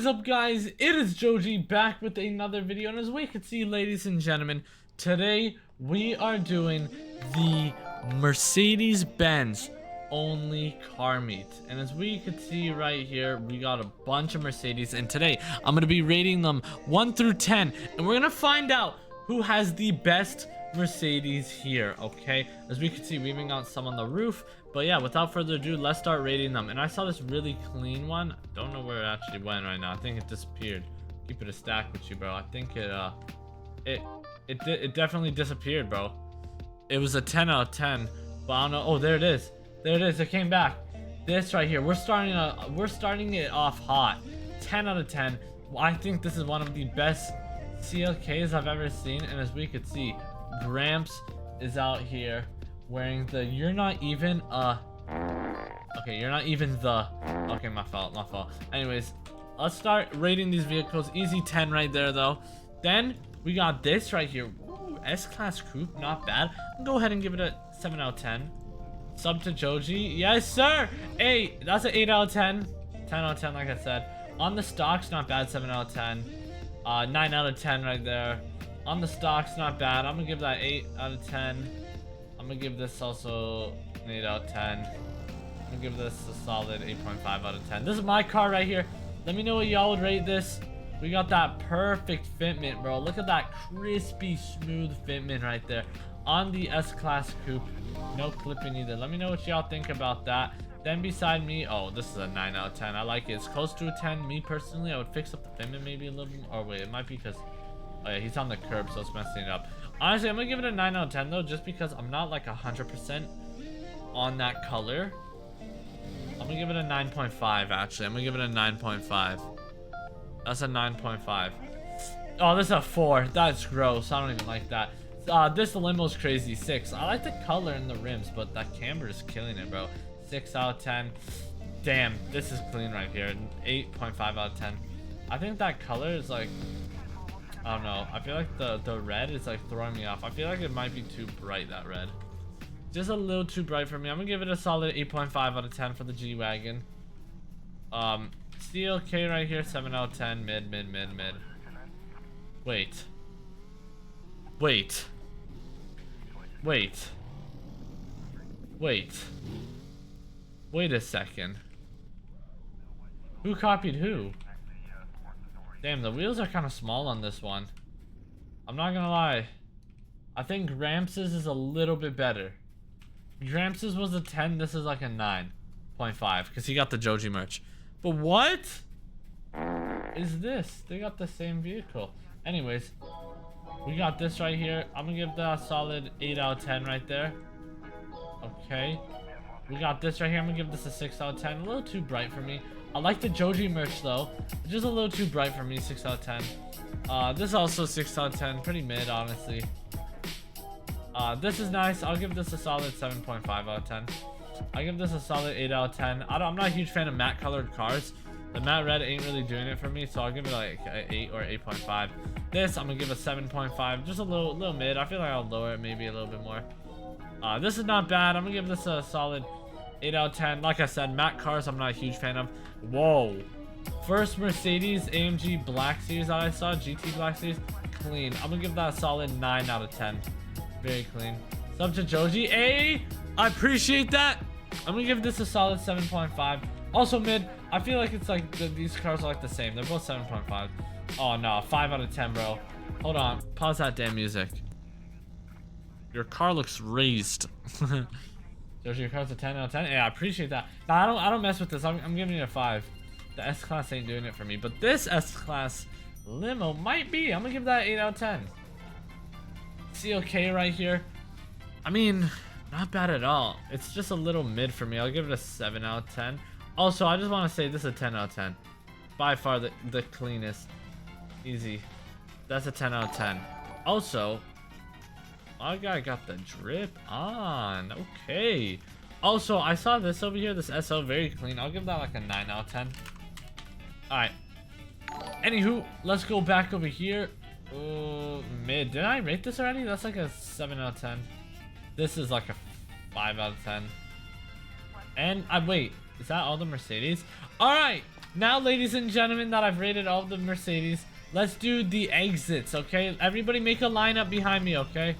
up, guys? It is JoJe back with another video, and as we can see, ladies and gentlemen, today we are doing the Mercedes-Benz only car meet. And as we can see right here, we got a bunch of Mercedes, and today I'm gonna be rating them 1 through 10, and we're gonna find out who has the best Mercedes here. Okay, as we can see, we even got some on the roof. But yeah, without further ado, let's start rating them. And I saw this really clean one. Don't know where it actually went right now. I think it disappeared. Keep it a stack with you, bro. I think it definitely disappeared, bro. It was a 10 out of 10, but I don't know. Oh, there it is. There it is. It came back. This right here. We're starting it off hot. 10 out of 10. I think this is one of the best CLKs I've ever seen. And as we could see, Gramps is out here wearing the you're not even my fault. Anyways, let's start rating these vehicles. Easy 10 right there though. Then we got this right here. Ooh, S-Class Coupe, not bad. I'll go ahead and give it a 7 out of 10. Sub to JoJe, yes sir. 8, that's an 8 out of 10. 10 out of 10 like I said. On the stocks, not bad, 7 out of 10. 9 out of 10 right there. On the stocks, not bad. I'm gonna give that 8 out of 10. I'm gonna give this also an 8 out of 10. I'm gonna give this a solid 8.5 out of 10. This is my car right here. Let me know what y'all would rate this. We got that perfect fitment, bro. Look at that crispy, smooth fitment right there on the S-Class Coupe. No clipping either. Let me know what y'all think about that. Then beside me, oh, this is a 9 out of 10. I like it. It's close to a 10. Me personally, I would fix up the fitment maybe a little bit. Or wait, it might be because oh yeah, he's on the curb, so it's messing it up. Honestly, I'm gonna give it a 9 out of 10 though, just because I'm not like 100% on that color. I'm gonna give it a 9.5 actually. I'm gonna give it a 9.5. That's a 9.5. Oh, this is a 4. That's gross. I don't even like that. This limo's crazy. 6. I like the color in the rims, but that camber is killing it, bro. 6 out of 10. Damn, this is clean right here. 8.5 out of 10. I think that color is like, I don't know. I feel like the red is like throwing me off. I feel like it might be too bright, that red. Just a little too bright for me. I'm gonna give it a solid 8.5 out of 10 for the G-Wagon. CLK right here, 7 out of 10. Mid. Wait. Wait a second. Who copied who? Damn, the wheels are kind of small on this one. I'm not gonna lie. I think Gramps' is a little bit better. Gramps' was a 10. This is like a 9.5 because he got the JoJe merch. But what is this? They got the same vehicle. Anyways, we got this right here. I'm gonna give that a solid 8 out of 10 right there. Okay. We got this right here. I'm gonna give this a 6 out of 10. A little too bright for me. I like the JoJe merch though. It's just a little too bright for me. 6 out of 10. This is also 6 out of 10. Pretty mid, honestly. This is nice. I'll give this a solid 7.5 out of 10. I'll give this a solid 8 out of 10. I'm not a huge fan of matte colored cars. The matte red ain't really doing it for me, so I'll give it like an 8 or 8.5. This I'm gonna give a 7.5. Just a little mid. I feel like I'll lower it maybe a little bit more. This is not bad. I'm gonna give this a solid 8 out of 10. Like I said, matte cars I'm not a huge fan of. Whoa. First Mercedes AMG Black Series that I saw, GT Black Series, clean. I'm gonna give that a solid 9 out of 10. Very clean. Sub to JoJe. Hey, I appreciate that. I'm gonna give this a solid 7.5. Also mid. I feel like it's like these cars are like the same. They're both 7.5. Oh no, 5 out of 10, bro. Hold on. Pause that damn music. Your car looks raised. There's your car's a 10 out of 10. Yeah, I appreciate that. Nah, I don't mess with this. I'm giving it a 5. The S-Class ain't doing it for me. But this S-Class limo might be. I'm gonna give that 8 out of 10. CLK right here. I mean, not bad at all. It's just a little mid for me. I'll give it a 7 out of 10. Also, I just want to say this is a 10 out of 10. By far the cleanest. Easy. That's a 10 out of 10. Also, our guy got the drip on. Okay. Also, I saw this over here. This SL, very clean. I'll give that like a 9 out of 10. Alright. Anywho, let's go back over here. Mid. Did I rate this already? That's like a 7 out of 10. This is like a 5 out of 10. And wait, is that all the Mercedes? Alright, Now, ladies and gentlemen, that I've rated all the Mercedes, let's do the exits, okay? Everybody make a lineup behind me, okay?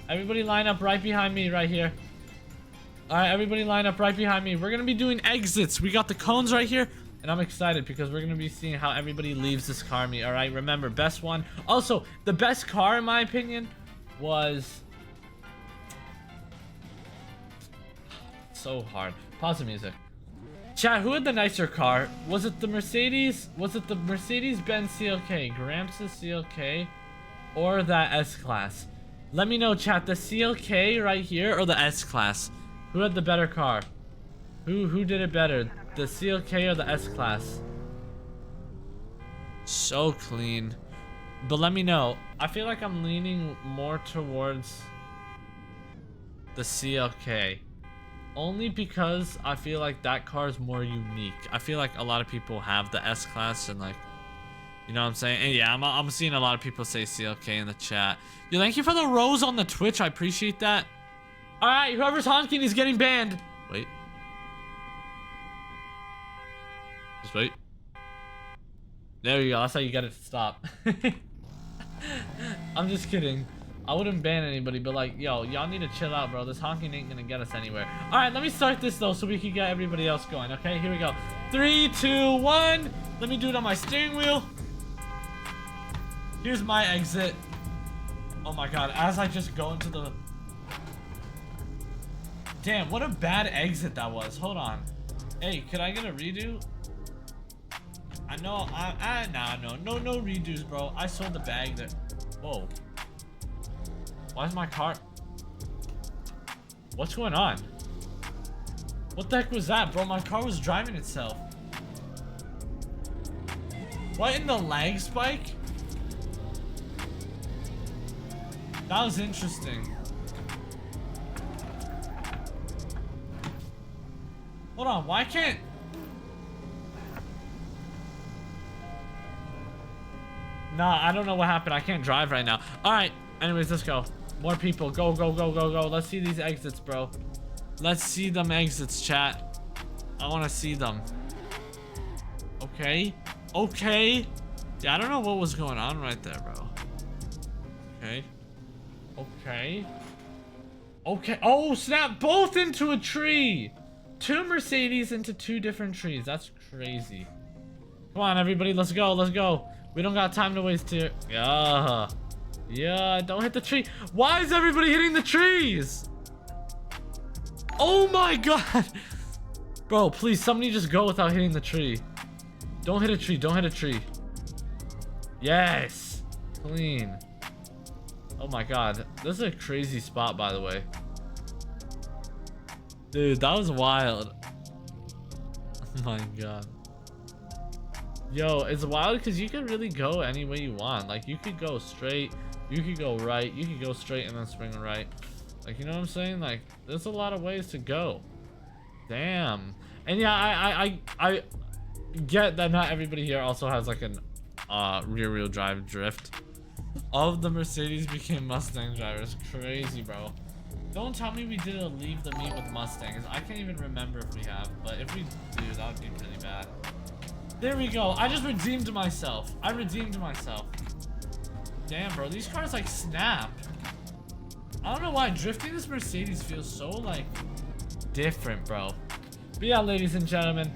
Everybody line up right behind me right here. Alright, everybody line up right behind me. We're gonna be doing exits. We got the cones right here. And I'm excited because we're gonna be seeing how everybody leaves this car me. Alright, remember, best one. Also, the best car in my opinion was... So hard. Pause the music. Chat, who had the nicer car? Was it the Mercedes? Was it the Mercedes-Benz CLK? Gramps' CLK? Or that S-Class? Let me know, chat. The CLK right here or the S-Class? Who had the better car? Who did it better? The CLK or the S-Class? So clean. But let me know. I feel like I'm leaning more towards the CLK. Only because I feel like that car is more unique. I feel like a lot of people have the S-Class and like, you know what I'm saying? And yeah, I'm seeing a lot of people say CLK in the chat. Yo, thank you for the rose on the Twitch. I appreciate that. Alright, whoever's honking is getting banned. Wait. Just wait. There you go. That's how you get it to stop. I'm just kidding. I wouldn't ban anybody, but like, yo, y'all need to chill out, bro. This honking ain't gonna get us anywhere. Alright, let me start this though so we can get everybody else going. Okay, here we go. 3, 2, 1. Let me do it on my steering wheel. Here's my exit. Oh my god, as I just go into the... Damn, what a bad exit that was. Hold on. Hey, could I get a redo? I know, no redos, bro. I sold the bag there. Whoa. Why is my car... What's going on? What the heck was that, bro? My car was driving itself. What in the lag spike? That was interesting. Hold on, why can't... Nah, I don't know what happened. I can't drive right now. Alright, anyways, let's go. More people. Go, go, go, go, go. Let's see these exits, bro. Let's see them exits, chat. I want to see them. Okay. Okay. Yeah, I don't know what was going on right there, bro. Okay. Okay. Okay. Oh, snap. Both into a tree. 2 Mercedes into 2 different trees. That's crazy. Come on, everybody. Let's go. Let's go. We don't got time to waste here. Yeah. Yeah, don't hit the tree. Why is everybody hitting the trees? Oh my god. Bro, please, somebody just go without hitting the tree. Don't hit a tree. Don't hit a tree. Yes. Clean. Oh my god. This is a crazy spot, by the way. Dude, that was wild. Oh my god. Yo, it's wild because you can really go any way you want. Like, you could go straight, you could go right, you could go straight and then swing right. Like, you know what I'm saying? Like, there's a lot of ways to go. Damn. And yeah, I get that not everybody here also has like an rear wheel drive drift. All of the Mercedes became Mustang drivers. Crazy, bro. Don't tell me we didn't leave the meet with Mustangs. I can't even remember if we have, but if we do, that would be really bad. There we go. I just redeemed myself. I redeemed myself. Damn, bro. These cars like snap. I don't know why drifting this Mercedes feels so like different, bro. But yeah, ladies and gentlemen,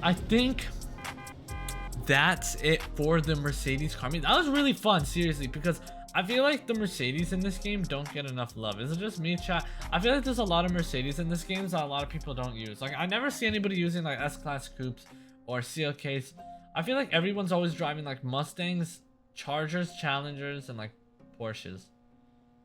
I think that's it for the Mercedes car meet. That was really fun, seriously, because I feel like the Mercedes in this game don't get enough love. Is it just me, chat? I feel like there's a lot of Mercedes in this game that a lot of people don't use. Like, I never see anybody using like S-Class coupes or CLKs. I feel like everyone's always driving like Mustangs, Chargers, Challengers, and like Porsches.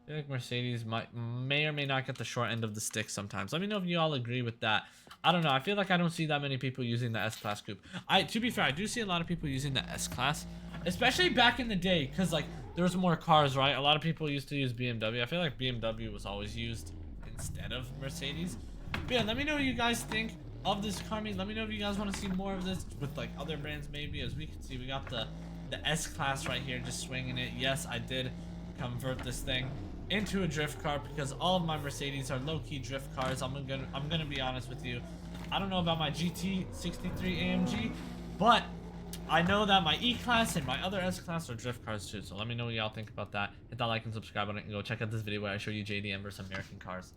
I feel like Mercedes may or may not get the short end of the stick sometimes. Let me know if you all agree with that. I don't know. I feel like I don't see that many people using the S-Class coupe. To be fair, I do see a lot of people using the S-Class, especially back in the day, because like there was more cars, right? A lot of people used to use BMW. I feel like BMW was always used instead of Mercedes. But yeah, let me know what you guys think of this car meet. Let me know if you guys want to see more of this with like other brands, maybe. As we can see, we got the S-Class right here, just swinging it. Yes, I did convert this thing into a drift car because all of my Mercedes are low-key drift cars. I'm gonna be honest with you. I don't know about my GT63 AMG, But I know that my E-Class and my other S-Class are drift cars too, so let me know what y'all think about that. Hit that like and subscribe button and go check out this video where I show you JDM versus American cars.